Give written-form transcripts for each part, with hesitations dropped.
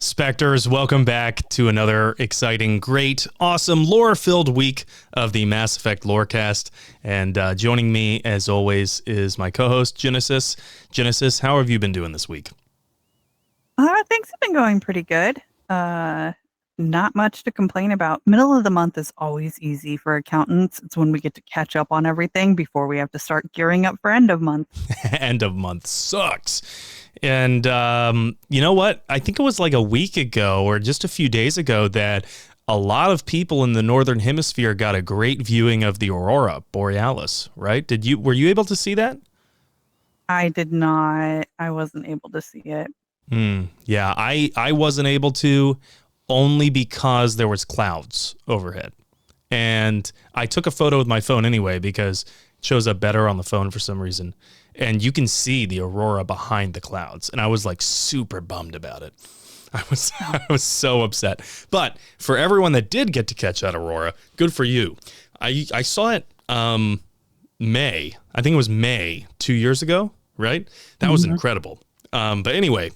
Spectres, welcome back to another exciting, great, awesome, lore-filled week of the Mass Effect Lorecast. And joining me, as always, is my co-host, Genesis. Genesis, how have you been doing this week? Things have been going pretty good. Not much to complain about. Middle of the month is always easy for accountants. It's when we get to catch up on everything before we have to start gearing up for end of month. End of month sucks. And you know what? I think it was like a week ago or just a few days ago that a lot of people in the Northern Hemisphere got a great viewing of the Aurora Borealis, right? Were you able to see that? I did not. I wasn't able to see it. Yeah, I wasn't able to, only because there was clouds overhead. And I took a photo with my phone anyway because it shows up better on the phone for some reason. And you can see the aurora behind the clouds. And I was like super bummed about it. I was so upset. But for everyone that did get to catch that aurora, good for you. I saw it May. I think it was May 2 years ago, right? That was incredible. But anyway,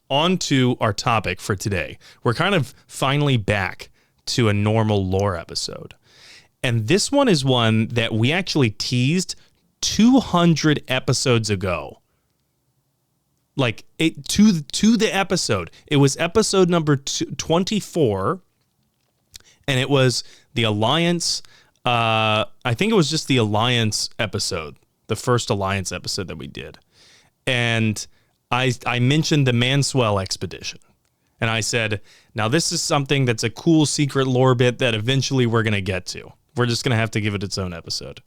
on to our topic for today. We're kind of finally back to a normal lore episode. And this one is one that we actually teased 200 episodes ago. Like it to the episode. It was episode number 24, and it was the Alliance. I think it was just the Alliance episode, the first Alliance episode that we did. And I mentioned the Manswell expedition. And I said, now this is something that's a cool secret lore bit that eventually we're going to get to. We're just going to have to give it its own episode.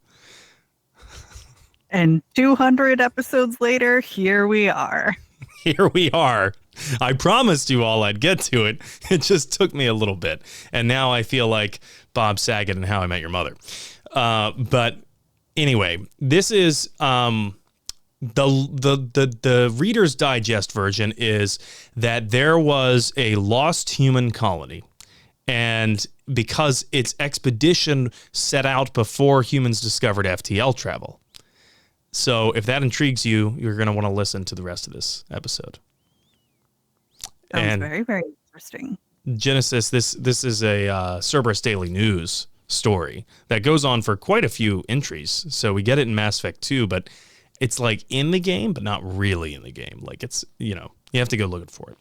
And 200 episodes later, here we are. Here we are. I promised you all I'd get to it. It just took me a little bit. And now I feel like Bob Saget in How I Met Your Mother. But anyway, this is the Reader's Digest version is that there was a lost human colony. And because its expedition set out before humans discovered FTL travel. So if that intrigues you, you're going to want to listen to the rest of this episode. Sounds very, very interesting. Genesis, this is a Cerberus Daily News story that goes on for quite a few entries. So we get it in Mass Effect 2, but it's like in the game, but not really in the game. Like it's, you have to go looking for it.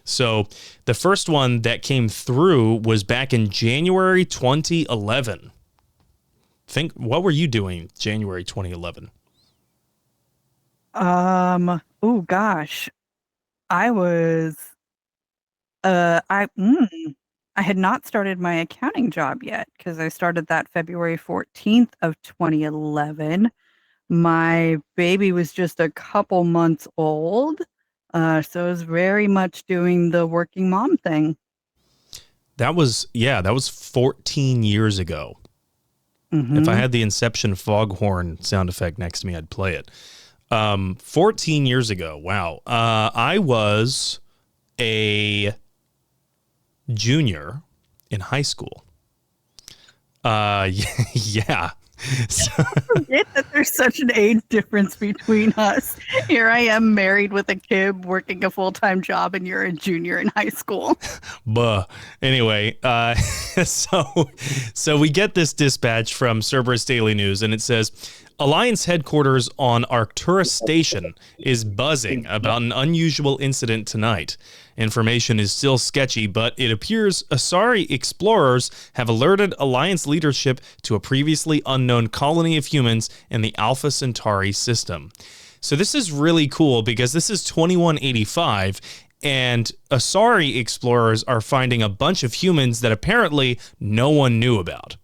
So the first one that came through was back in January 2011. What were you doing January 2011? Oh gosh. I was I had not started my accounting job yet because I started that February 14th of 2011. My baby was just a couple months old. So I was very much doing the working mom thing. That was 14 years ago. If I had the Inception foghorn sound effect next to me, I'd play it. 14 years ago. Wow. I was a junior in high school. Yeah. I forget that there's such an age difference between us. Here I am married with a kid working a full-time job and you're a junior in high school. Anyway, so we get this dispatch from Cerberus Daily News and it says, Alliance headquarters on Arcturus Station is buzzing about an unusual incident tonight. Information is still sketchy, but it appears Asari explorers have alerted Alliance leadership to a previously unknown colony of humans in the Alpha Centauri system. So this is really cool because this is 2185, and Asari explorers are finding a bunch of humans that apparently no one knew about.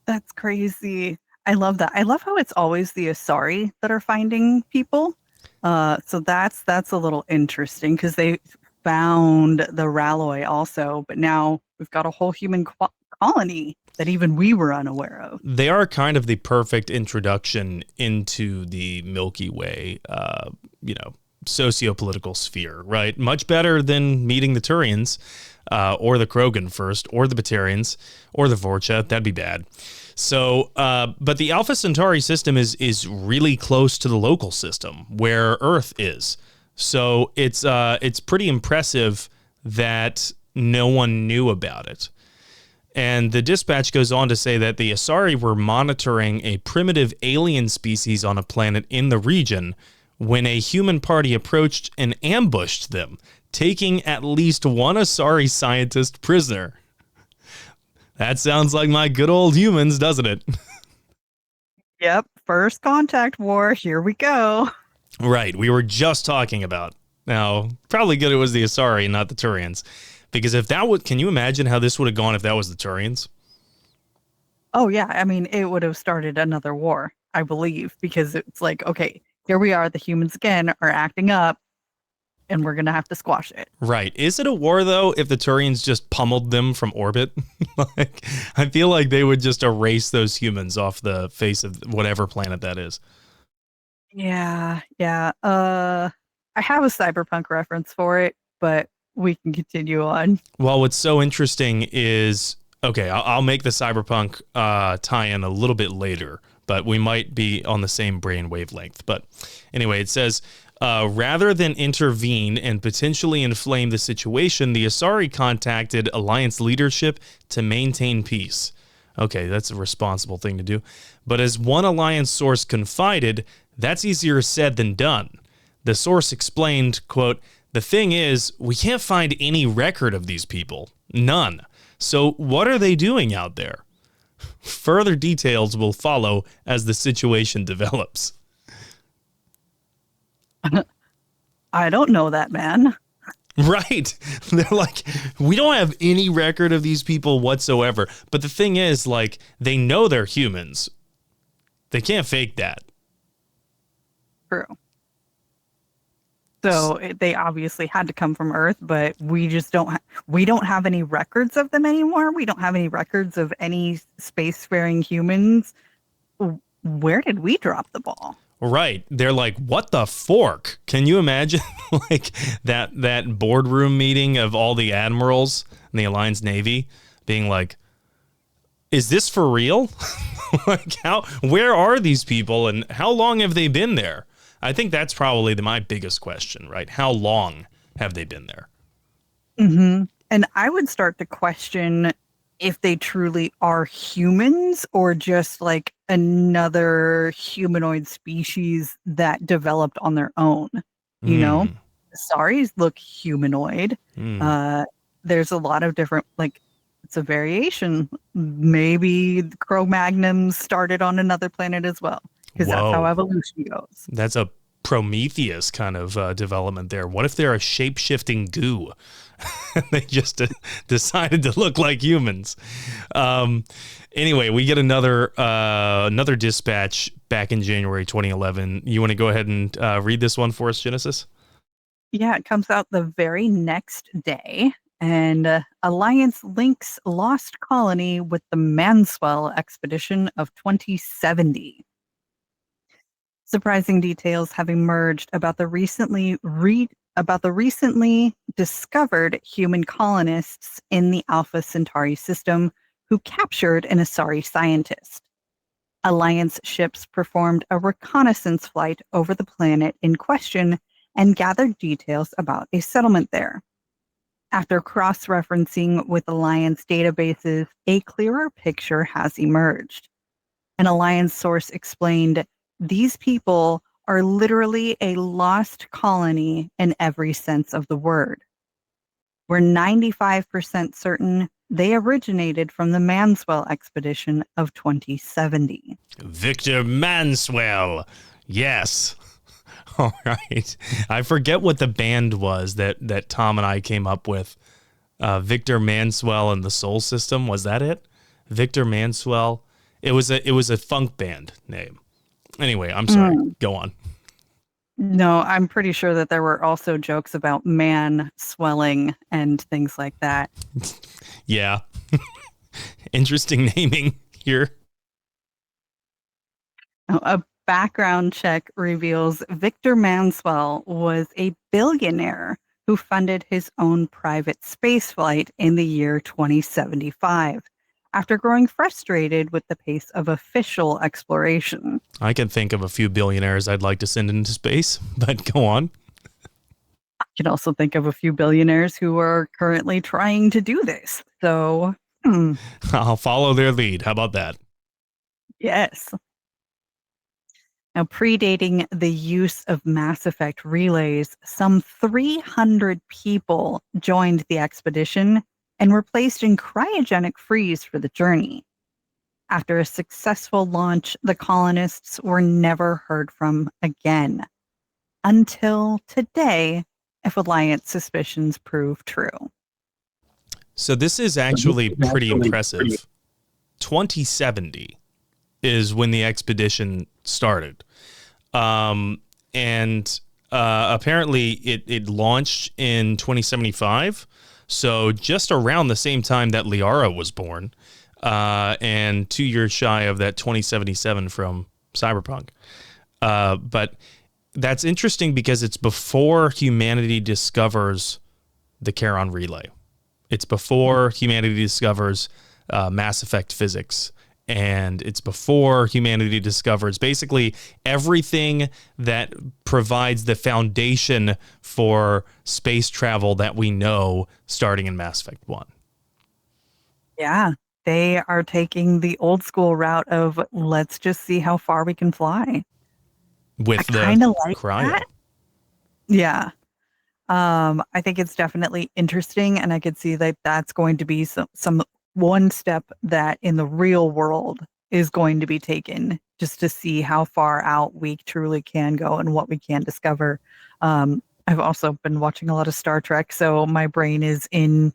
That's crazy. I love that. I love how it's always the Asari that are finding people. So that's a little interesting because they found the Ralloy also, but now we've got a whole human colony that even we were unaware of. They are kind of the perfect introduction into the Milky Way, socio-political sphere, right? Much better than meeting the Turians, or the Krogan first, or the Batarians, or the Vorcha. That'd be bad. So, but the Alpha Centauri system is really close to the local system where Earth is. So it's pretty impressive that no one knew about it. And the dispatch goes on to say that the Asari were monitoring a primitive alien species on a planet in the region when a human party approached and ambushed them, taking at least one Asari scientist prisoner. That sounds like my good old humans, doesn't it? Yep. First contact war. Here we go. Right, we were just talking about. Now, probably good it was the Asari, not the Turians. Because if that would, can you imagine how this would have gone if that was the Turians? Oh, yeah. I mean, it would have started another war, I believe, because it's like, okay, here we are. The humans again are acting up, and we're going to have to squash it. Right. Is it a war, though, if the Turians just pummeled them from orbit? Like, I feel like they would just erase those humans off the face of whatever planet that is. Yeah. Yeah. I have a cyberpunk reference for it, but we can continue on. Well, what's so interesting is, okay, I'll make the cyberpunk tie-in a little bit later, but we might be on the same brain wavelength. But anyway, it says, rather than intervene and potentially inflame the situation, the Asari contacted Alliance leadership to maintain peace. Okay, that's a responsible thing to do. But as one Alliance source confided, that's easier said than done. The source explained, quote, "The thing is, we can't find any record of these people. None. So what are they doing out there? Further details will follow as the situation develops." I don't know that, man. Right. They're like, we don't have any record of these people whatsoever. But the thing is, like, they know they're humans. They can't fake that. True. So they obviously had to come from Earth, but we just we don't have any records of them anymore. We don't have any records of any spacefaring humans. Where did we drop the ball? Right. They're like, what the fork? Can you imagine like that boardroom meeting of all the admirals in the Alliance Navy being like, is this for real? Like, where are these people and how long have they been there? I think that's probably my biggest question, right? How long have they been there? Mm-hmm. And I would start to question if they truly are humans or just like another humanoid species that developed on their own. You know, Saris look humanoid. There's a lot of different, like, it's a variation. Maybe the Cro-Magnons started on another planet as well, because that's how evolution goes. That's a Prometheus kind of development there. What if they're a shape-shifting goo? They just decided to look like humans. Anyway, we get another dispatch back in January 2011. You want to go ahead and read this one for us, Genesis? Yeah, it comes out the very next day. And Alliance links lost colony with the Manswell expedition of 2070. Surprising details have emerged about the recently discovered human colonists in the Alpha Centauri system who captured an Asari scientist. Alliance ships performed a reconnaissance flight over the planet in question and gathered details about a settlement there. After cross-referencing with Alliance databases, a clearer picture has emerged. An Alliance source explained, "These people are literally a lost colony in every sense of the word. We're 95% certain they originated from the Manswell expedition of 2070. Victor Manswell. Yes. All right. I forget what the band was that Tom and I came up with. Victor Manswell and the Soul System. Was that it? Victor Manswell. It was a funk band name. Anyway, I'm sorry. Go on. No, I'm pretty sure that there were also jokes about man swelling and things like that. Yeah. Interesting naming here. A background check reveals Victor Manswell was a billionaire who funded his own private spaceflight in the year 2075 after growing frustrated with the pace of official exploration. I can think of a few billionaires I'd like to send into space, but go on. can also think of a few billionaires who are currently trying to do this. So, I'll follow their lead. How about that? yes. Now, predating the use of Mass Effect relays, some 300 people joined the expedition and were placed in cryogenic freeze for the journey. After a successful launch, the colonists were never heard from again until today, if Alliance suspicions prove true. So this is actually pretty impressive. 2070 is when the expedition started. And apparently it launched in 2075. So just around the same time that Liara was born, and 2 years shy of that 2077 from Cyberpunk. But that's interesting because it's before humanity discovers the Charon relay. It's before humanity discovers Mass Effect physics. And it's before humanity discovers basically everything that provides the foundation for space travel that we know starting in Mass Effect 1. Yeah, they are taking the old school route of let's just see how far we can fly. I With the kind of like cryo. that. Yeah. I think it's definitely interesting, and I could see that that's going to be some one step that in the real world is going to be taken just to see how far out we truly can go and what we can discover. I've also been watching a lot of Star Trek, so my brain is in,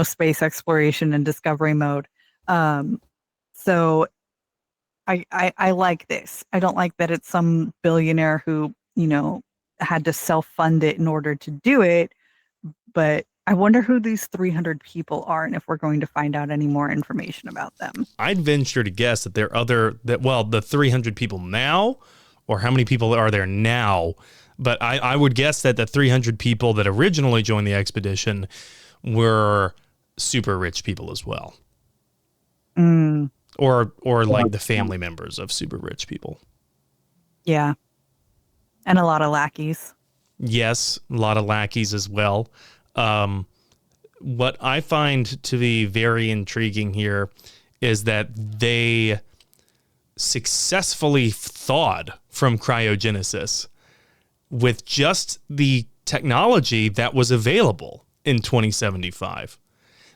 space exploration and discovery mode. So I like this. I don't like that it's some billionaire who, had to self-fund it in order to do it. But I wonder who these 300 people are and if we're going to find out any more information about them. I'd venture to guess that the 300 people now, or how many people are there now? But I would guess that the 300 people that originally joined the expedition were super rich people as well. Or like the family members of super rich people. Yeah. And a lot of lackeys. Yes, a lot of lackeys as well. What I find to be very intriguing here is that they successfully thawed from cryogenesis with just the technology that was available in 2075.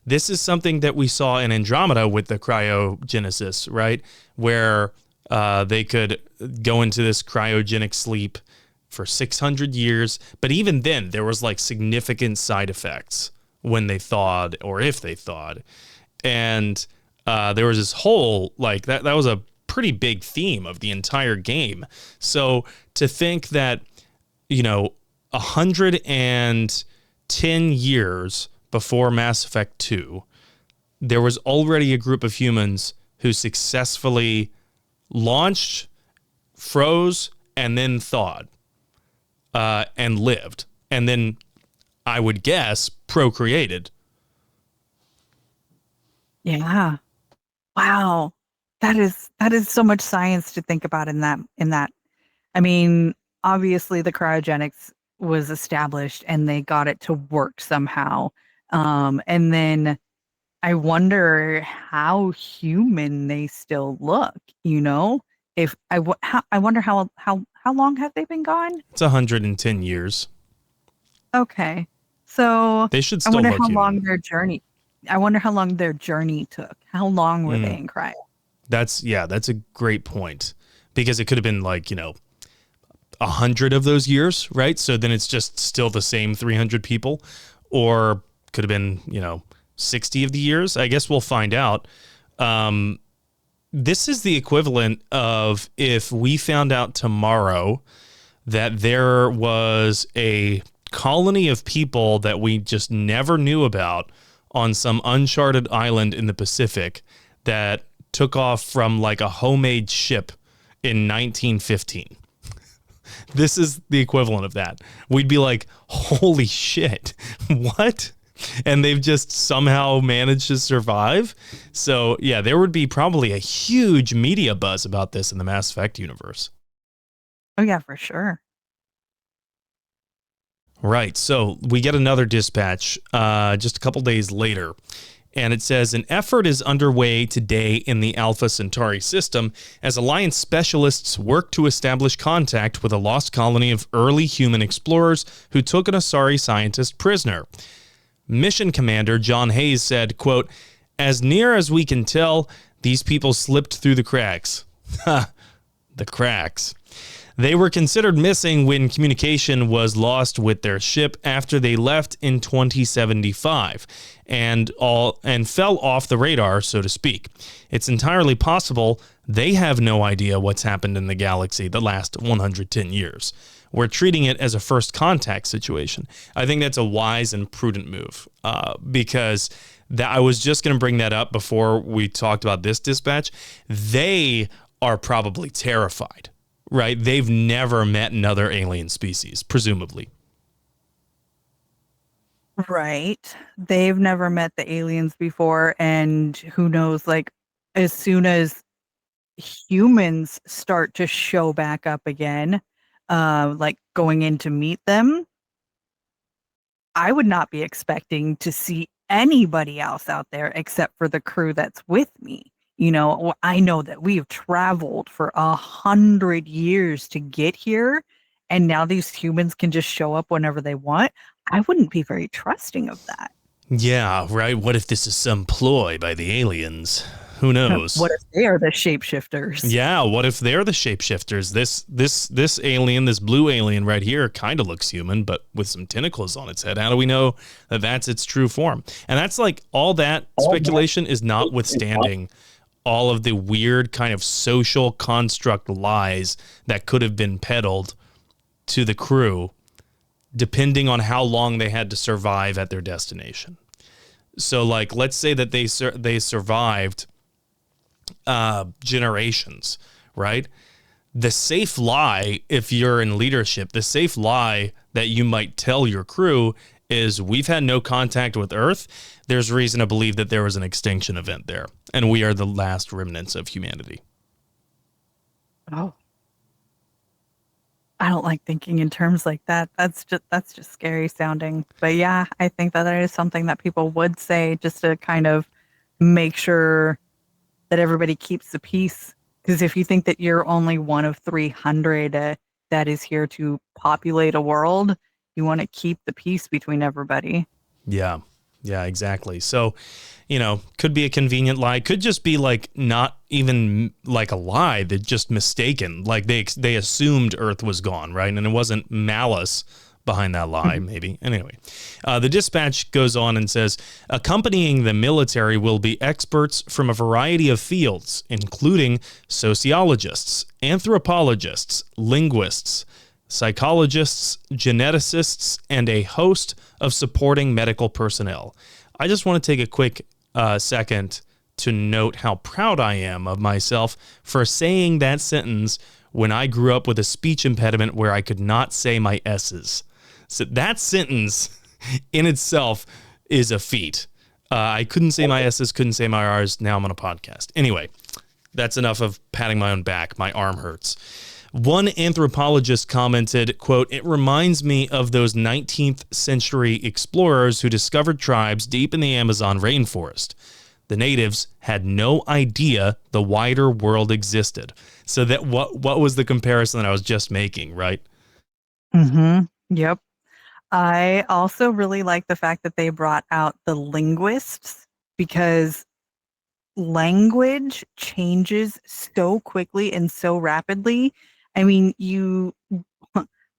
This is something that we saw in Andromeda with the cryogenesis, right? Where they could go into this cryogenic sleep for 600 years. But even then, there was like significant side effects when they thawed or if they thawed. And there was this whole, like, that was a pretty big theme of the entire game. So to think that, 110 years before Mass Effect 2, there was already a group of humans who successfully launched, froze, and then thawed, and lived. And then, I would guess, procreated. Yeah. Wow. That is so much science to think about in that. I mean, obviously the cryogenics was established and they got it to work somehow. And then I wonder how human they still look, If I wonder how long have they been gone? It's 110 years. Okay. So They should I still wonder look how human. long their journey took. How long were they in cryo? That's a great point, because it could have been like, 100 of those years, right? So then it's just still the same 300 people, or could have been, 60 of the years. I guess we'll find out. This is the equivalent of if we found out tomorrow that there was a colony of people that we just never knew about on some uncharted island in the Pacific that took off from like a homemade ship in 1915. This is the equivalent of that. We'd be like, holy shit, what? And they've just somehow managed to survive. So yeah, there would be probably a huge media buzz about this in the Mass Effect universe. Oh yeah, for sure. Right. So we get another dispatch just a couple days later. And it says an effort is underway today in the Alpha Centauri system as Alliance specialists work to establish contact with a lost colony of early human explorers who took an Asari scientist prisoner. Mission Commander John Hayes said, quote, "As near as we can tell, these people slipped through the cracks." Ha, the cracks. They were considered missing when communication was lost with their ship after they left in 2075 and fell off the radar, so to speak. It's entirely possible they have no idea what's happened in the galaxy the last 110 years. We're treating it as a first contact situation. I think that's a wise and prudent move because I was just going to bring that up before we talked about this dispatch. They are probably terrified. Right? They've never met another alien species, presumably. Right. They've never met the aliens before. And who knows, like, as soon as humans start to show back up again, like going in to meet them, I would not be expecting to see anybody else out there except for the crew that's with me. I know that we've traveled for 100 years to get here, and now these humans can just show up whenever they want. I wouldn't be very trusting of that. Yeah, right. What if this is some ploy by the aliens? Who knows? What if they are the shapeshifters? Yeah, what if they're the shapeshifters? This alien, this blue alien right here, kind of looks human, but with some tentacles on its head. How do we know that that's its true form? And that's like all that speculation is notwithstanding all of the weird kind of social construct lies that could have been peddled to the crew, depending on how long they had to survive at their destination. So, like, let's say that they survived generations, right? The safe lie, if you're in leadership, the safe lie that you might tell your crew is we've had no contact with Earth. There's reason to believe that there was an extinction event there, and we are the last remnants of humanity. Oh, I don't like thinking in terms like that. That's just scary sounding. But yeah, I think that is something that people would say just to kind of make sure that everybody keeps the peace. Because if you think that you're only one of 300 that is here to populate a world, you want to keep the peace between everybody. Yeah, exactly. So, could be a convenient lie. Could just be like not even like a lie. They're just mistaken. Like they assumed Earth was gone, right? And it wasn't malice behind that lie, maybe. Anyway, the dispatch goes on and says, accompanying the military will be experts from a variety of fields, including sociologists, anthropologists, linguists, psychologists, geneticists, and a host of supporting medical personnel. I just want to take a quick second to note how proud I am of myself for saying that sentence when I grew up with a speech impediment where I could not say my S's. So that sentence in itself is a feat. I couldn't say my S's, couldn't say my R's. Now I'm on a podcast. Anyway, that's enough of patting my own back. My arm hurts. One anthropologist commented, quote, "It reminds me of those 19th century explorers who discovered tribes deep in the Amazon rainforest. The natives had no idea the wider world existed." So that what was the comparison that I was just making, right? Mm-hmm. Yep. I also really like the fact that they brought out the linguists because language changes so quickly and so rapidly. I mean,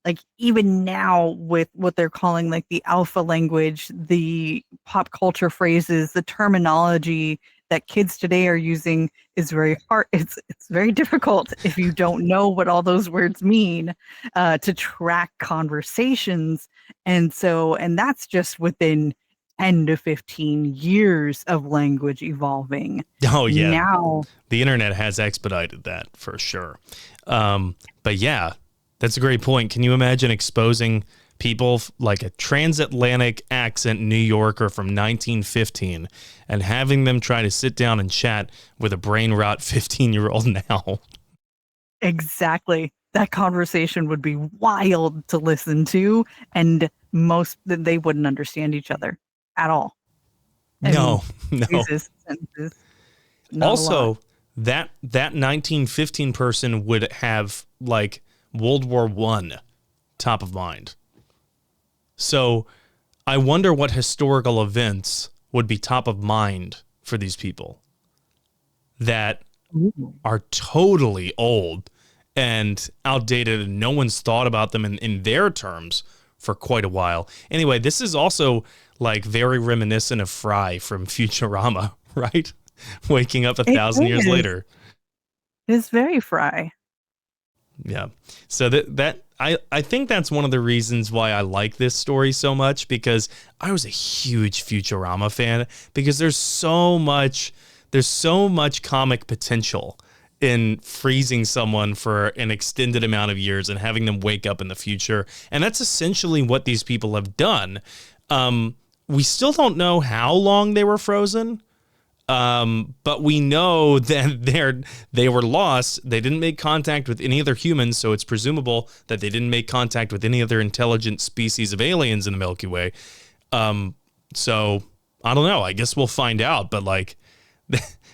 like even now with what they're calling like the alpha language, the pop culture phrases, the terminology that kids today are using is very hard. It's very difficult if you don't know what all those words mean to track conversations. And that's just within 10 to 15 years of language evolving. Oh, yeah. Now, the internet has expedited that for sure. But yeah, that's a great point. Can you imagine exposing people like a transatlantic accent New Yorker from 1915 and having them try to sit down and chat with a brain rot 15-year-old now? exactly. that conversation would be wild to listen to, and they wouldn't understand each other at all. I mean, No, no. phrases, sentences, not a lot. Also, that 1915 person would have like World War One top of mind. So I wonder what historical events would be top of mind for these people that Ooh. are totally old and outdated, and no one's thought about them in their terms for quite a while. Anyway, this is also like very reminiscent of Fry from Futurama, right? Waking up 1,000 years It later. is very Fry. Yeah. So I think that's one of the reasons why I like this story so much, because I was a huge Futurama fan, because there's so much comic potential in freezing someone for an extended amount of years and having them wake up in the future. And that's essentially what these people have done. We still don't know how long they were frozen. But we know that they were lost. They didn't make contact with any other humans, so it's presumable that they didn't make contact with any other intelligent species of aliens in the Milky Way. So I don't know. I guess we'll find out. But like,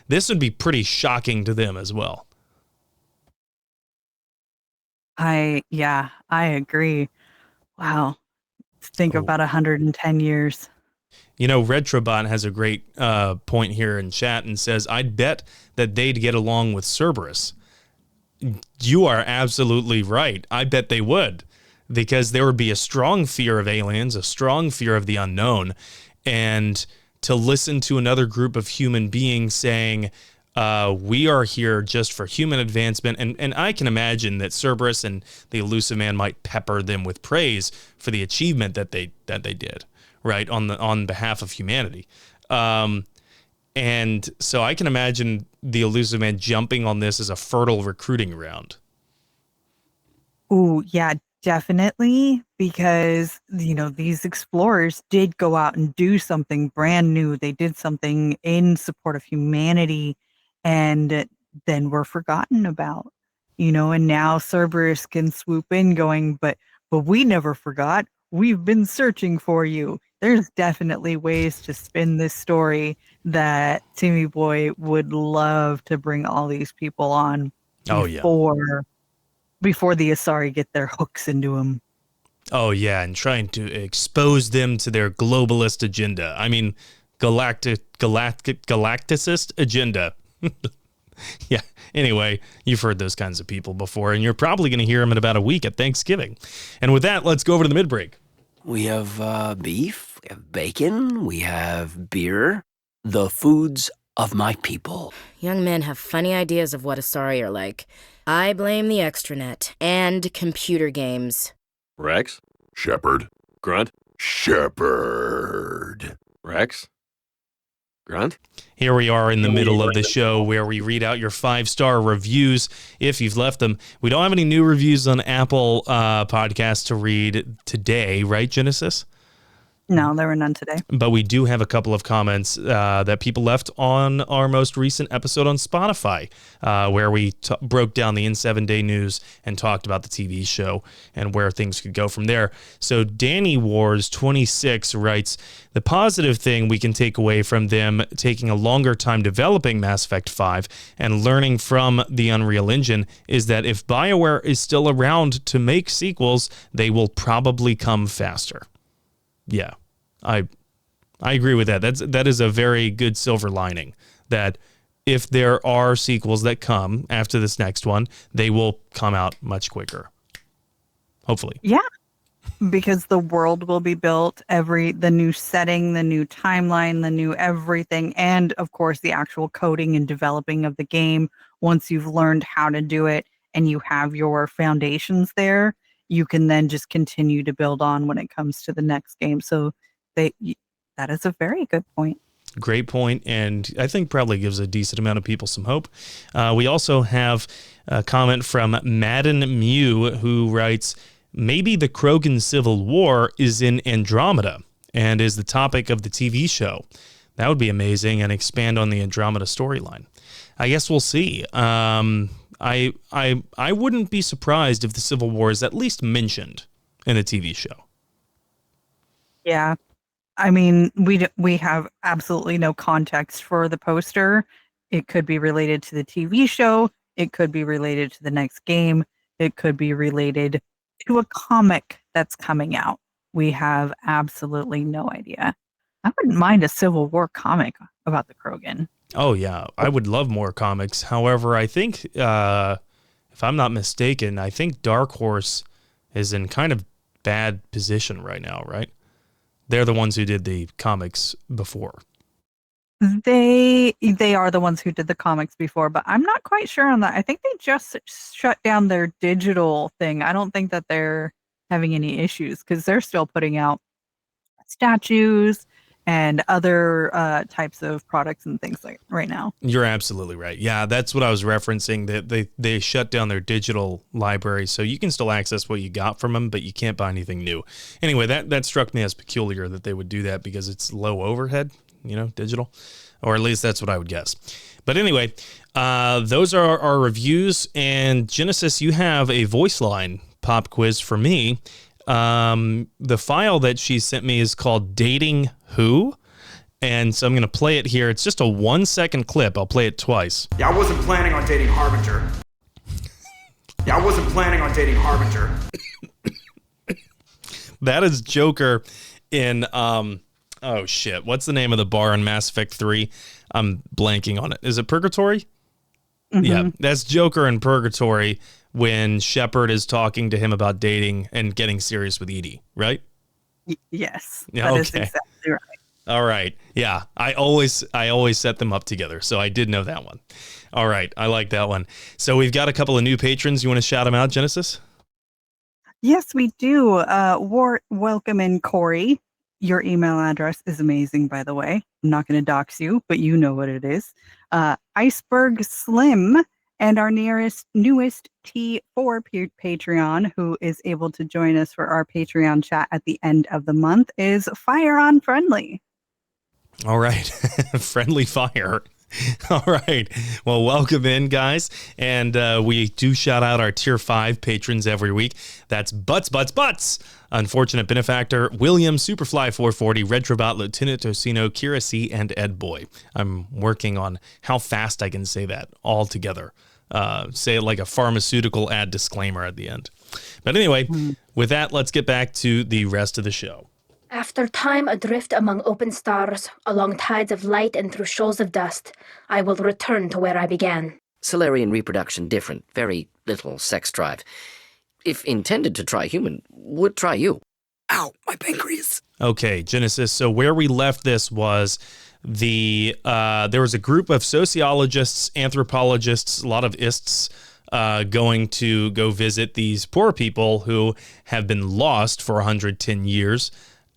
this would be pretty shocking to them as well. I agree. Wow. Think Oh. about 110 years. You know, Retrobot has a great point here in chat and says, I'd bet that they'd get along with Cerberus. You are absolutely right. I bet they would, because there would be a strong fear of aliens, a strong fear of the unknown. And to listen to another group of human beings saying, we are here just for human advancement. And I can imagine that Cerberus and the Elusive Man might pepper them with praise for the achievement that they did, right, on behalf of humanity. And so I can imagine the Elusive Man jumping on this as a fertile recruiting ground. Ooh, yeah, definitely. Because, these explorers did go out and do something brand new. They did something in support of humanity, and then were forgotten about. And now Cerberus can swoop in going, but we never forgot. We've been searching for you. There's definitely ways to spin this story that Timmy Boy would love to bring all these people on Oh, yeah. before the Asari get their hooks into them. Oh, yeah, and trying to expose them to their globalist agenda. I mean, galacticist agenda. Yeah. Anyway, you've heard those kinds of people before, and you're probably going to hear them in about a week at Thanksgiving. And with that, let's go over to the mid-break. We have beef, we have bacon, we have beer. The foods of my people. Young men have funny ideas of what Asari are like. I blame the extranet and computer games. Rex? Shepherd. Grunt? Shepherd. Rex? Grunt? Here we are in the middle of the show where we read out your 5-star reviews if you've left them. We don't have any new reviews on Apple Podcasts to read today, right, Genesis? No, there were none today. But we do have a couple of comments that people left on our most recent episode on Spotify, where we broke down the In7-Day news and talked about the TV show and where things could go from there. So Danny Wars 26 writes, the positive thing we can take away from them taking a longer time developing Mass Effect 5 and learning from the Unreal Engine is that if BioWare is still around to make sequels, they will probably come faster. Yeah, I agree with that. That is a very good silver lining, that if there are sequels that come after this next one, they will come out much quicker. Hopefully. Yeah, because the world will be built, the new setting, the new timeline, the new everything, and of course the actual coding and developing of the game. Once you've learned how to do it and you have your foundations there, you can then just continue to build on when it comes to the next game. So that is a very good point. Great point, and I think probably gives a decent amount of people some hope. We also have a comment from Madden Mew, who writes, maybe the Krogan Civil War is in Andromeda and is the topic of the TV show. That would be amazing and expand on the Andromeda storyline. I guess we'll see. I wouldn't be surprised if the Civil War is at least mentioned in a TV show. Yeah. I mean, we have absolutely no context for the poster. It could be related to the TV show. It could be related to the next game. It could be related to a comic that's coming out. We have absolutely no idea. I wouldn't mind a Civil War comic about the Krogan. Oh, yeah. I would love more comics. However, I think, if I'm not mistaken, I think Dark Horse is in kind of bad position right now, right? They're the ones who did the comics before. They are the ones who did the comics before, but I'm not quite sure on that. I think they just shut down their digital thing. I don't think that they're having any issues because they're still putting out statues and other types of products and things like right now. You're absolutely right. Yeah, that's what I was referencing. That they shut down their digital library, so you can still access what you got from them, but you can't buy anything new. Anyway, that struck me as peculiar that they would do that because it's low overhead, digital, or at least that's what I would guess. But anyway, those are our reviews. And Genesis, you have a voice line pop quiz for me. The file that she sent me is called Dating Who? And so I'm going to play it here. It's just a 1-second clip. I'll play it twice. Yeah, I wasn't planning on dating Harbinger. That is Joker in, oh shit, what's the name of the bar in Mass Effect 3? I'm blanking on it. Is it Purgatory? Mm-hmm. Yeah, that's Joker in Purgatory when Shepard is talking to him about dating and getting serious with Edie, right? Yes, yeah, that okay. is exactly right. All right. Yeah, I always set them up together, so I did know that one. All right, I like that one. So we've got a couple of new patrons. You want to shout them out, Genesis? Yes, we do. Welcome in, Corey. Your email address is amazing, by the way. I'm not going to dox you, but you know what it is. Iceberg Slim and our newest T4 Patreon, who is able to join us for our Patreon chat at the end of the month, is Fire on Friendly. All right. Friendly fire. All right. Well, welcome in, guys. And we do shout out our Tier 5 patrons every week. That's Butts, Unfortunate Benefactor, William, Superfly 440, Retrobot, Lieutenant Tocino, Kira C, and Ed Boy. I'm working on how fast I can say that all together. Say it like a pharmaceutical ad disclaimer at the end. But anyway, with that, let's get back to the rest of the show. After time adrift among open stars, along tides of light and through shoals of dust, I will return to where I began. Solarian reproduction different, very little sex drive. If intended to try human, would try you. Ow, my pancreas. Okay, Genesis. So where we left this was there was a group of sociologists, anthropologists, a lot of ists, going to go visit these poor people who have been lost for 110 years.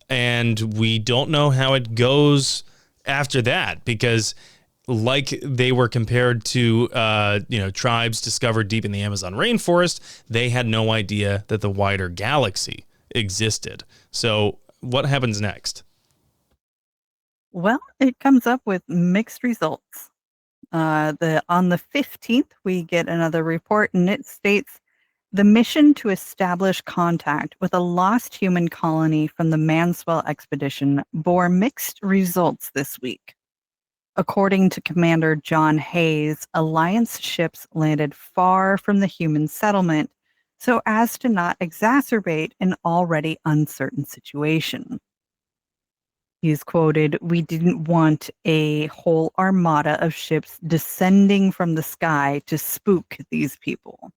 And we don't know how it goes after that because like they were compared to, tribes discovered deep in the Amazon rainforest, they had no idea that the wider galaxy existed. So what happens next? Well, it comes up with mixed results. On the 15th, we get another report, and it states the mission to establish contact with a lost human colony from the Manswell expedition bore mixed results this week. According to Commander John Hayes, Alliance ships landed far from the human settlement so as to not exacerbate an already uncertain situation. He's quoted, "We didn't want a whole armada of ships descending from the sky to spook these people."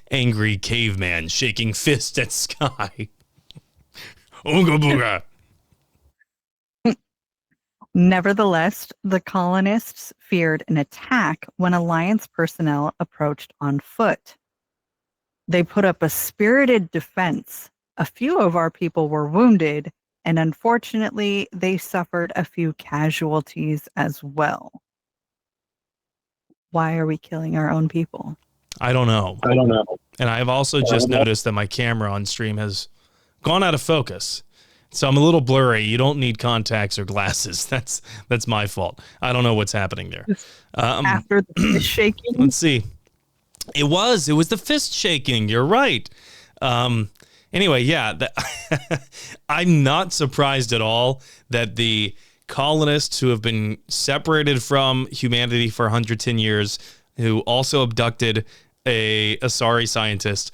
Angry caveman shaking fist at sky. Ooga booga. Nevertheless, the colonists feared an attack when Alliance personnel approached on foot. They put up a spirited defense. A few of our people were wounded, and unfortunately, they suffered a few casualties as well. Why are we killing our own people? I don't know. And I've also just noticed that my camera on stream has gone out of focus. So I'm a little blurry. You don't need contacts or glasses. That's my fault. I don't know what's happening there. After the fist shaking. Let's see. It was the fist shaking. You're right. Anyway, yeah, I'm not surprised at all that the colonists who have been separated from humanity for 110 years, who also abducted a Asari scientist,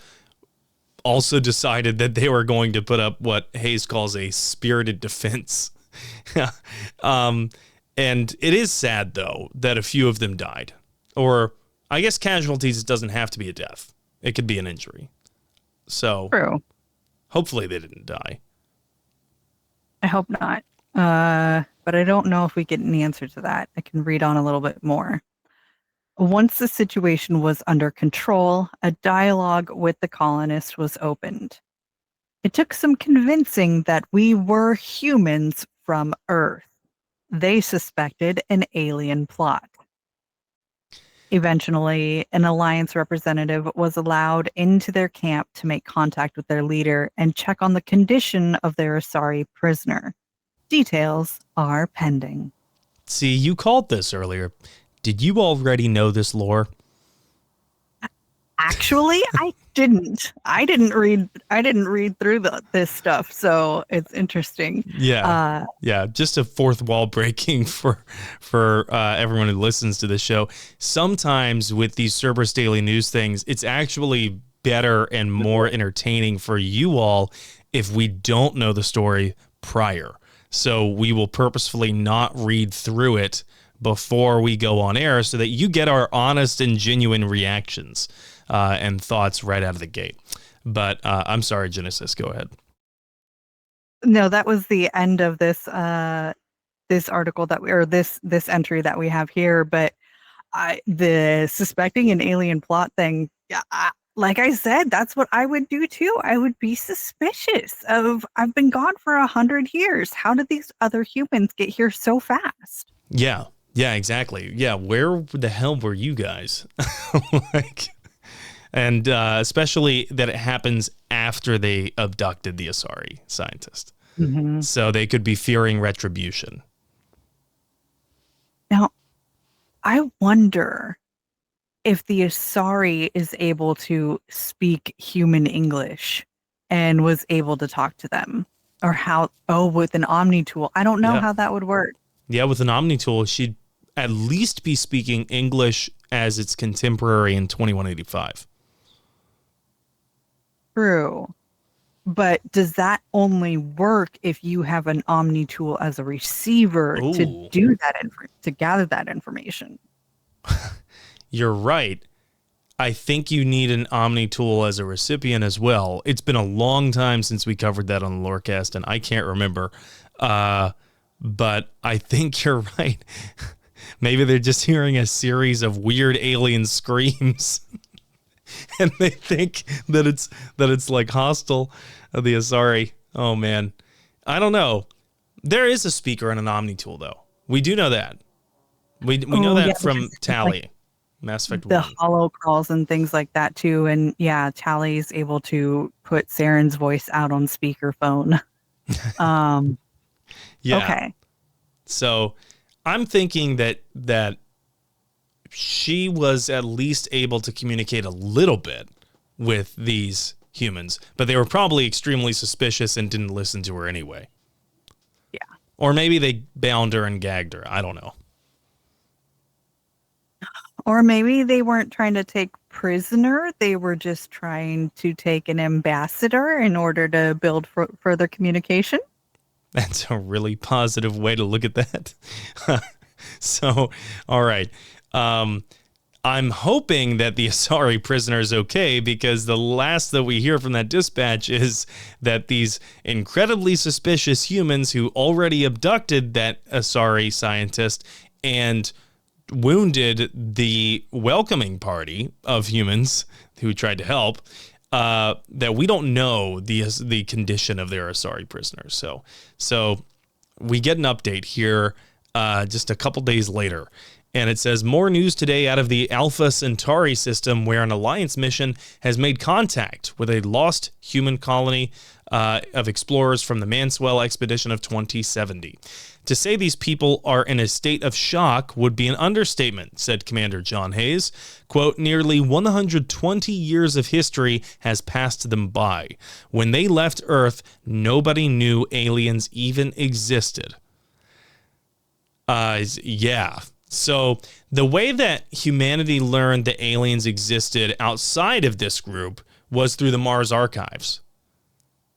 also decided that they were going to put up what Hayes calls a spirited defense. And it is sad, though, that a few of them died. Or I guess casualties doesn't have to be a death. It could be an injury. So True. Hopefully they didn't die. I hope not. But I don't know if we get an answer to that. I can read on a little bit more. Once the situation was under control, a dialogue with the colonists was opened. It took some convincing that we were humans from Earth. They suspected an alien plot. Eventually, an alliance representative was allowed into their camp to make contact with their leader and check on the condition of their Asari prisoner. Details are pending. See, you called this earlier. Did you already know this lore? Actually, I didn't. I didn't read through this stuff, so it's interesting. Yeah, just a fourth wall breaking for everyone who listens to this show. Sometimes with these Cerberus Daily News things, it's actually better and more entertaining for you all if we don't know the story prior. So we will purposefully not read through it before we go on air so that you get our honest and genuine reactions and thoughts right out of the gate. But I'm sorry, Genesis, go ahead. No, that was the end of this this article this entry that we have here. But the suspecting an alien plot thing, like I said, that's what I would do too. I would be suspicious of. I've been gone for 100 years. How did these other humans get here so fast? Yeah, exactly. Yeah, where the hell were you guys? And especially that it happens after they abducted the Asari scientist. Mm-hmm. So they could be fearing retribution. Now, I wonder if the Asari is able to speak human English and was able to talk to them. Or with an Omni tool. I don't know how that would work. Yeah, with an Omni tool, she'd at least be speaking English as its contemporary in 2185. True. But does that only work if you have an Omni tool as a receiver to do that, to gather that information? You're right. I think you need an Omni tool as a recipient as well. It's been a long time since we covered that on the Lorecast, and I can't remember. But I think you're right. Maybe they're just hearing a series of weird alien screams. And they think that it's like hostile of the Asari. Oh man, I don't know. There is a speaker and an Omni tool though. We do know that. We know that from Tally, Mass Effect 1. The hollow crawls and things like that too. And yeah, Tally's able to put Saren's voice out on speakerphone. Yeah. Okay. So I'm thinking that she was at least able to communicate a little bit with these humans, but they were probably extremely suspicious and didn't listen to her anyway. Yeah. Or maybe they bound her and gagged her. I don't know. Or maybe they weren't trying to take prisoner. They were just trying to take an ambassador in order to build further communication. That's a really positive way to look at that. So, all right. I'm hoping that the Asari prisoner is okay, because the last that we hear from that dispatch is that these incredibly suspicious humans who already abducted that Asari scientist and wounded the welcoming party of humans who tried to help, that we don't know the condition of their Asari prisoners. So we get an update here just a couple days later. And it says, more news today out of the Alpha Centauri system, where an Alliance mission has made contact with a lost human colony of explorers from the Manswell expedition of 2070. To say these people are in a state of shock would be an understatement, said Commander John Hayes. Quote, nearly 120 years of history has passed them by. When they left Earth, nobody knew aliens even existed. Yeah. So the way that humanity learned that aliens existed outside of this group was through the Mars archives.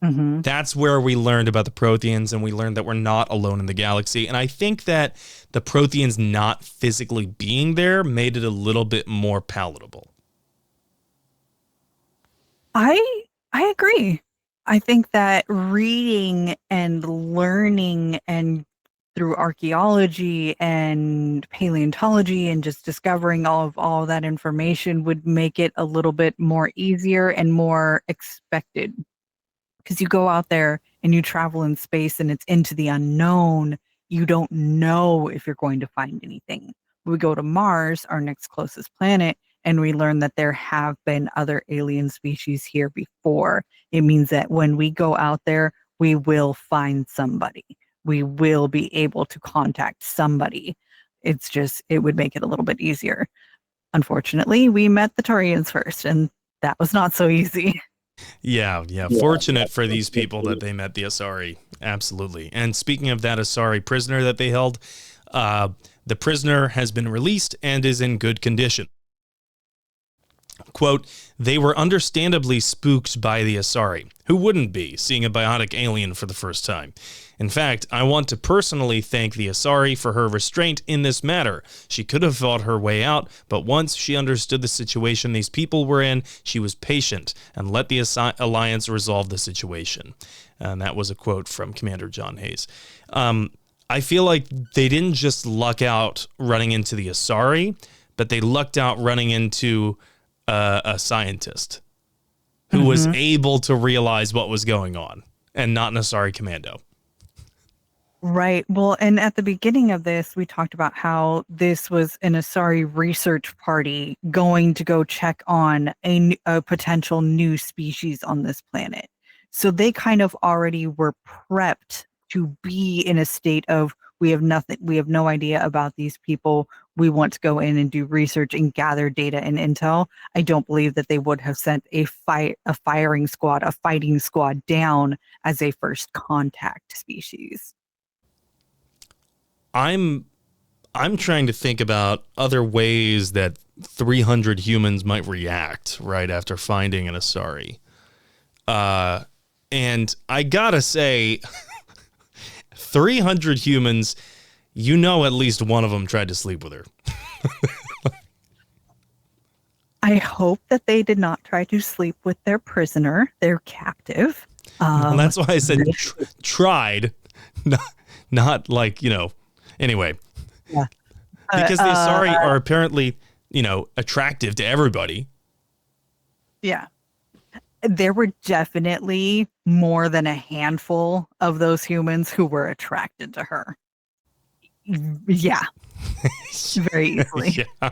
Mm-hmm. That's where we learned about the Protheans, and we learned that we're not alone in the galaxy. And I think that the Protheans not physically being there made it a little bit more palatable. I agree. I think that reading and learning and through archaeology and paleontology and just discovering all of that information would make it a little bit more easier and more expected. Because you go out there and you travel in space and it's into the unknown. You don't know if you're going to find anything. We go to Mars, our next closest planet, and we learn that there have been other alien species here before. It means that when we go out there, we will find somebody. We will be able to contact somebody. It's just, it would make it a little bit easier. Unfortunately, we met the Turians first, and that was not so easy. Yeah. Fortunate for these people that they met the Asari. Absolutely. And speaking of that Asari prisoner that they held, the prisoner has been released and is in good condition. Quote, they were understandably spooked by the Asari. Who wouldn't be, seeing a bionic alien for the first time? In fact, I want to personally thank the Asari for her restraint in this matter. She could have fought her way out, but once she understood the situation these people were in, she was patient and let the Alliance resolve the situation. And that was a quote from Commander John Hayes. I feel like they didn't just luck out running into the Asari, but they lucked out running into a scientist who was able to realize what was going on and not an Asari commando. Right. Well, and at the beginning of this, we talked about how this was an Asari research party going to go check on a potential new species on this planet. So they kind of already were prepped to be in a state of, we have no idea about these people. We want to go in and do research and gather data and intel. I don't believe that they would have sent a fighting squad down as a first contact species. I'm trying to think about other ways that 300 humans might react right after finding an Asari. And I gotta say, 300 humans, at least one of them tried to sleep with her. I hope that they did not try to sleep with their prisoner, their captive. Well, that's why I said tried, not like, anyway. Yeah. Because the Asari are apparently, attractive to everybody. Yeah. There were definitely more than a handful of those humans who were attracted to her. Yeah. Very easily. Yeah.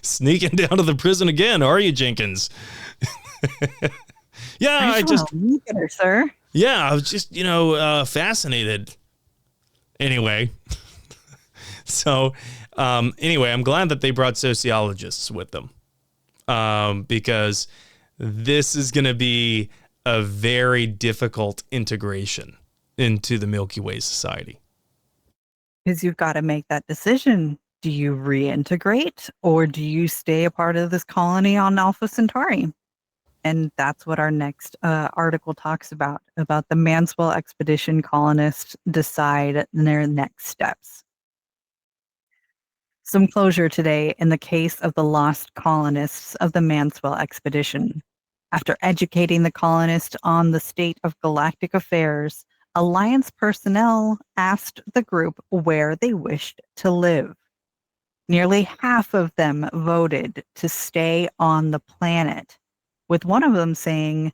Sneaking down to the prison again, are you, Jenkins? Yeah, look at her, sir. Yeah, I was just, fascinated. Anyway. So, anyway, I'm glad that they brought sociologists with them. Because this is going to be a very difficult integration into the Milky Way society. Because you've got to make that decision. Do you reintegrate or do you stay a part of this colony on Alpha Centauri? And that's what our next article talks about the Manswell expedition colonists decide their next steps. Some closure today in the case of the lost colonists of the Manswell expedition. After educating the colonists on the state of galactic affairs, Alliance personnel asked the group where they wished to live. Nearly half of them voted to stay on the planet, with one of them saying,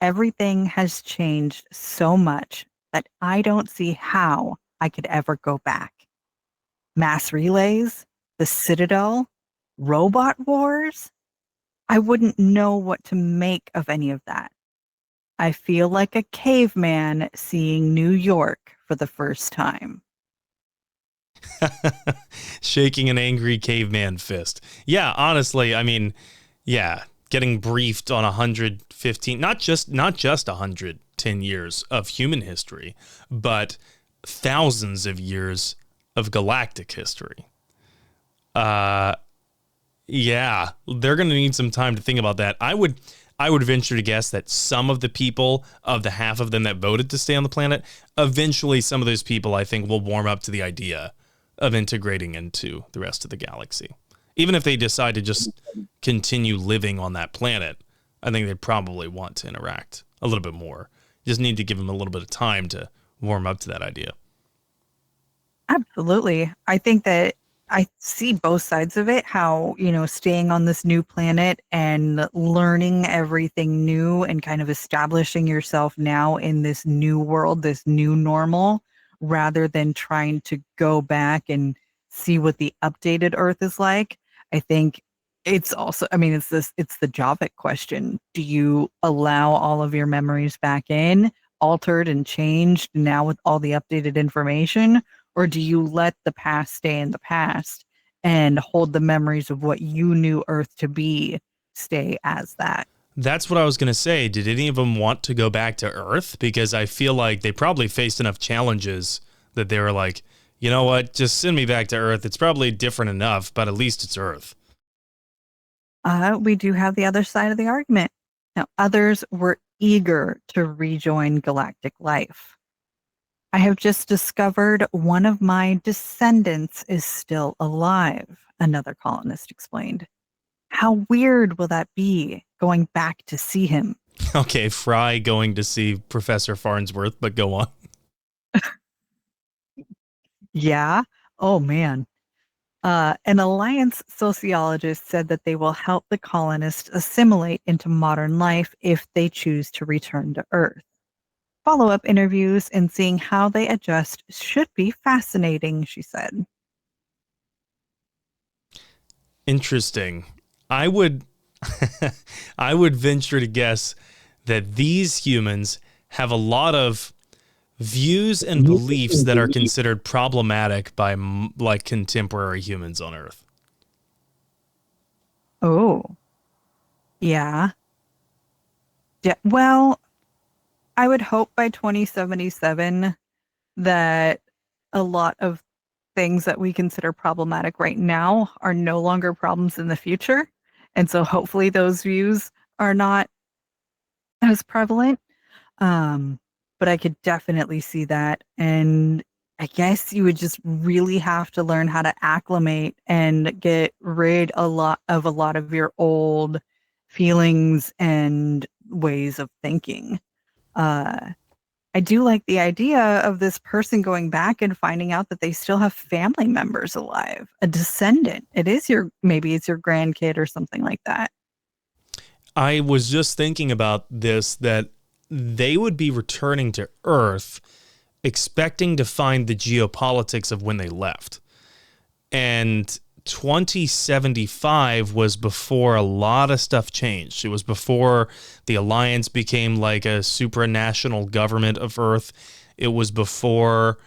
"Everything has changed so much that I don't see how I could ever go back." mass relays, the Citadel, robot wars. I wouldn't know what to make of any of that. I feel like a caveman seeing New York for the first time. Shaking an angry caveman fist. Yeah, honestly, I mean, yeah, getting briefed on 115, not just 110 years of human history, but thousands of years of galactic history. Yeah, they're going to need some time to think about that. I would venture to guess that some of the people, of the half of them that voted to stay on the planet, eventually some of those people, I think, will warm up to the idea of integrating into the rest of the galaxy. Even if they decide to just continue living on that planet, I think they probably want to interact a little bit more. You just need to give them a little bit of time to warm up to that idea. Absolutely. I think that I see both sides of it, how, staying on this new planet and learning everything new and kind of establishing yourself now in this new world, this new normal, rather than trying to go back and see what the updated Earth is like. I think it's also, it's the Javik question. Do you allow all of your memories back in, altered and changed now with all the updated information? Or do you let the past stay in the past and hold the memories of what you knew Earth to be stay as that? That's what I was going to say. Did any of them want to go back to Earth? Because I feel like they probably faced enough challenges that they were like, you know what, just send me back to Earth. It's probably different enough, but at least it's Earth. We do have the other side of the argument. Now, others were eager to rejoin galactic life. I have just discovered one of my descendants is still alive, another colonist explained. How weird will that be, going back to see him? Okay, Fry going to see Professor Farnsworth, but go on. Yeah? Oh, man. An Alliance sociologist said that they will help the colonists assimilate into modern life if they choose to return to Earth. Follow-up interviews and seeing how they adjust should be fascinating, she said. Interesting. I would I would venture to guess that these humans have a lot of views and beliefs that are considered problematic by like contemporary humans on Earth. Oh, yeah. Yeah. Well, I would hope by 2077 that a lot of things that we consider problematic right now are no longer problems in the future. And so hopefully those views are not as prevalent. But I could definitely see that. And I guess you would just really have to learn how to acclimate and get rid a lot of your old feelings and ways of thinking. I do like the idea of this person going back and finding out that they still have family members alive, a descendant. Maybe it's your grandkid or something like that. I was just thinking about this, that they would be returning to Earth expecting to find the geopolitics of when they left. And 2075 was before a lot of stuff changed. It was before the Alliance became like a supranational government of Earth. It was before,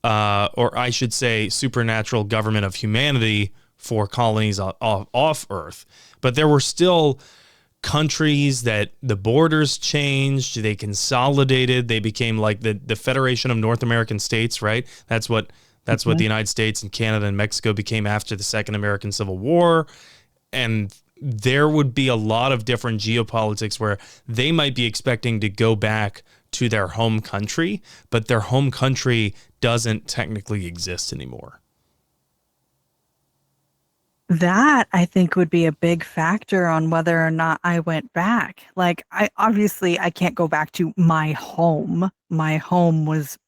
or I should say, supernatural government of humanity for colonies off Earth. But there were still countries that the borders changed, they consolidated, they became like the Federation of North American States, right? That's what the United States and Canada and Mexico became after the Second American Civil War. And there would be a lot of different geopolitics where they might be expecting to go back to their home country, but their home country doesn't technically exist anymore. That, I think, would be a big factor on whether or not I went back. Like, I can't go back to my home. My home was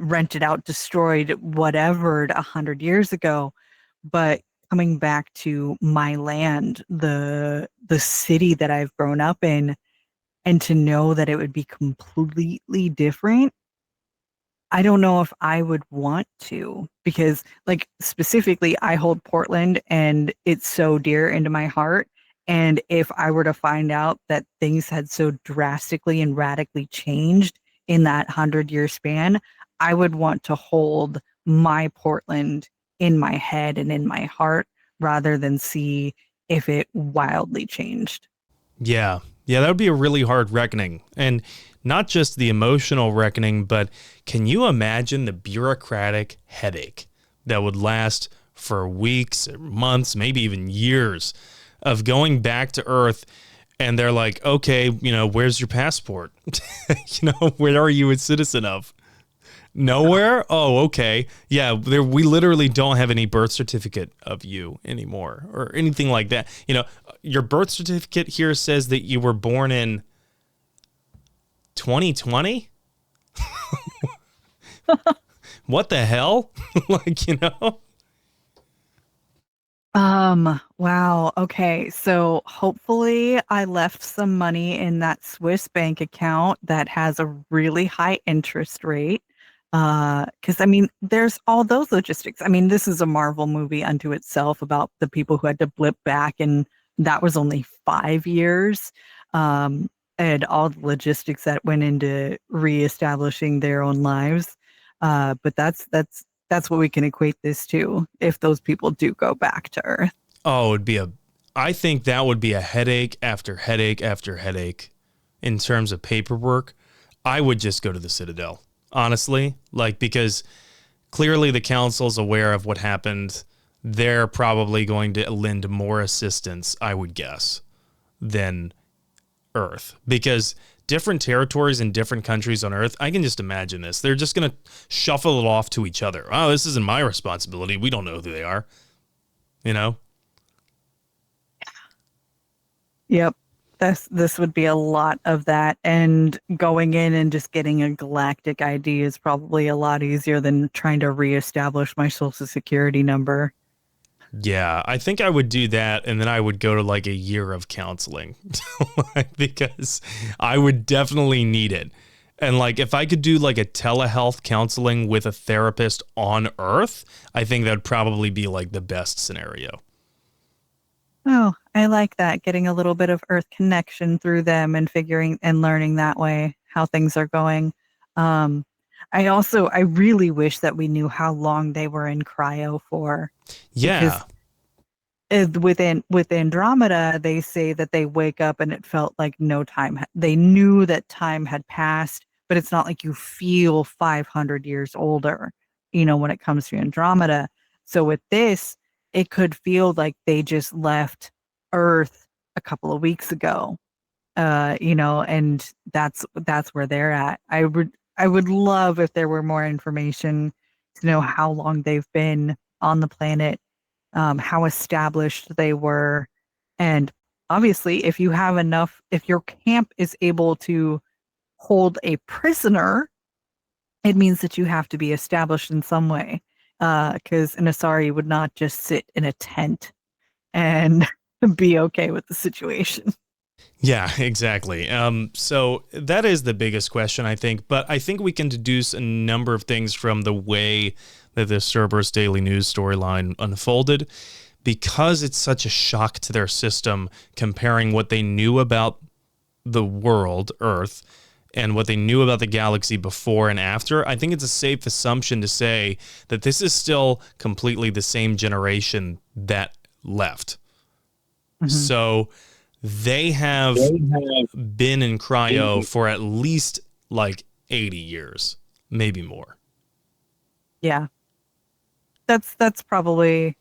rented out, destroyed, whatever, 100 years ago. But coming back to my land, the city that I've grown up in, and to know that it would be completely different, I don't know if I would want to because, like, specifically, I hold Portland and it's so dear into my heart. And if I were to find out that things had so drastically and radically changed in that 100-year span, I would want to hold my Portland in my head and in my heart rather than see if it wildly changed. Yeah. Yeah, that would be a really hard reckoning. And not just the emotional reckoning, but can you imagine the bureaucratic headache that would last for weeks, months, maybe even years of going back to Earth and they're like, okay, where's your passport? Where are you a citizen of? Nowhere? Oh, okay. Yeah, we literally don't have any birth certificate of you anymore or anything like that. Your birth certificate here says that you were born in 2020? What the hell? Wow. Okay. So hopefully I left some money in that Swiss bank account that has a really high interest rate. Because I mean, there's all those logistics. I mean, this is a Marvel movie unto itself about the people who had to blip back, and that was only 5 years. And all the logistics that went into reestablishing their own lives. But that's what we can equate this to if those people do go back to Earth. Oh, I think that would be a headache after headache after headache in terms of paperwork. I would just go to the Citadel, honestly, because clearly the council's aware of what happened. They're probably going to lend more assistance, I would guess, than Earth, because different territories in different countries on Earth, I can just imagine this. They're just going to shuffle it off to each other. Oh, this isn't my responsibility. We don't know who they are. Yep. This would be a lot of that. And going in and just getting a galactic ID is probably a lot easier than trying to reestablish my social security number. Yeah, I think I would do that, and then I would go to a year of counseling because I would definitely need it. And if I could do a telehealth counseling with a therapist on Earth, I think that'd probably be the best scenario. Oh, I like that. Getting a little bit of Earth connection through them and figuring and learning that way how things are going. I really wish that we knew how long they were in cryo for. Yeah. With Andromeda, they say that they wake up and it felt like no time. They knew that time had passed, but it's not like you feel 500 years older, when it comes to Andromeda. So with this, it could feel like they just left Earth a couple of weeks ago, and that's where they're at. I would love if there were more information to know how long they've been on the planet, how established they were. And obviously, if your camp is able to hold a prisoner, it means that you have to be established in some way. Because an Asari would not just sit in a tent and be okay with the situation. Yeah, exactly. So that is the biggest question, I think. But I think we can deduce a number of things from the way that the Cerberus Daily News storyline unfolded, because it's such a shock to their system, comparing what they knew about the world, Earth, and what they knew about the galaxy before and after. I think it's a safe assumption to say that this is still completely the same generation that left. Mm-hmm. So they have been in cryo for at least 80 years, maybe more. Yeah. That's probably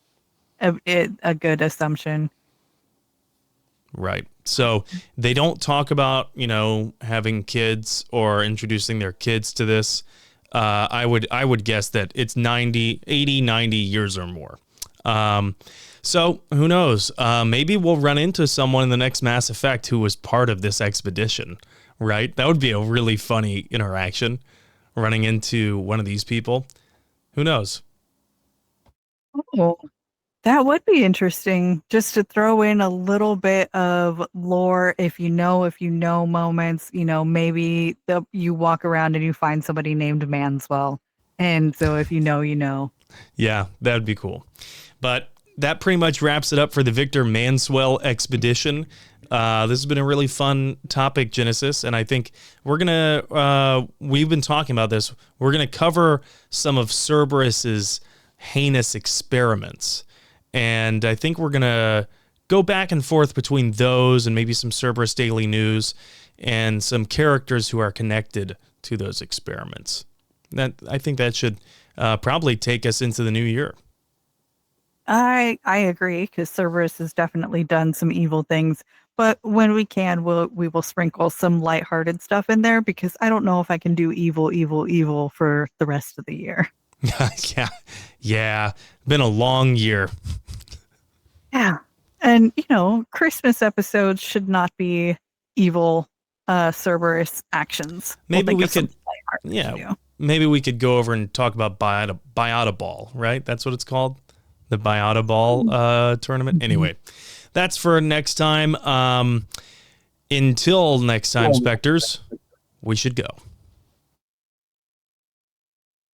a good assumption. Right. So they don't talk about, having kids or introducing their kids to this. I would guess that it's 80, 90 years or more. So who knows? Maybe we'll run into someone in the next Mass Effect who was part of this expedition, right? That would be a really funny interaction, running into one of these people. Who knows? Oh, That would be interesting, just to throw in a little bit of lore. If you know moments, maybe you walk around and you find somebody named Manswell. And so if you know, you know. Yeah, that would be cool. But that pretty much wraps it up for the Victor Manswell expedition. This has been a really fun topic, Genesis, and I think we've been talking about this. We're going to cover some of Cerberus's heinous experiments. And I think we're going to go back and forth between those and maybe some Cerberus Daily News and some characters who are connected to those experiments. I think that should probably take us into the new year. I agree, because Cerberus has definitely done some evil things. But when we can, we will sprinkle some lighthearted stuff in there, because I don't know if I can do evil for the rest of the year. Yeah. Been a long year. Yeah. And, Christmas episodes should not be evil Cerberus actions. Maybe we could. Yeah. Maybe we could go over and talk about Biota Ball, right? That's what it's called? The Biota Ball tournament. Anyway, that's for next time. Until next time, Spectres, we should go.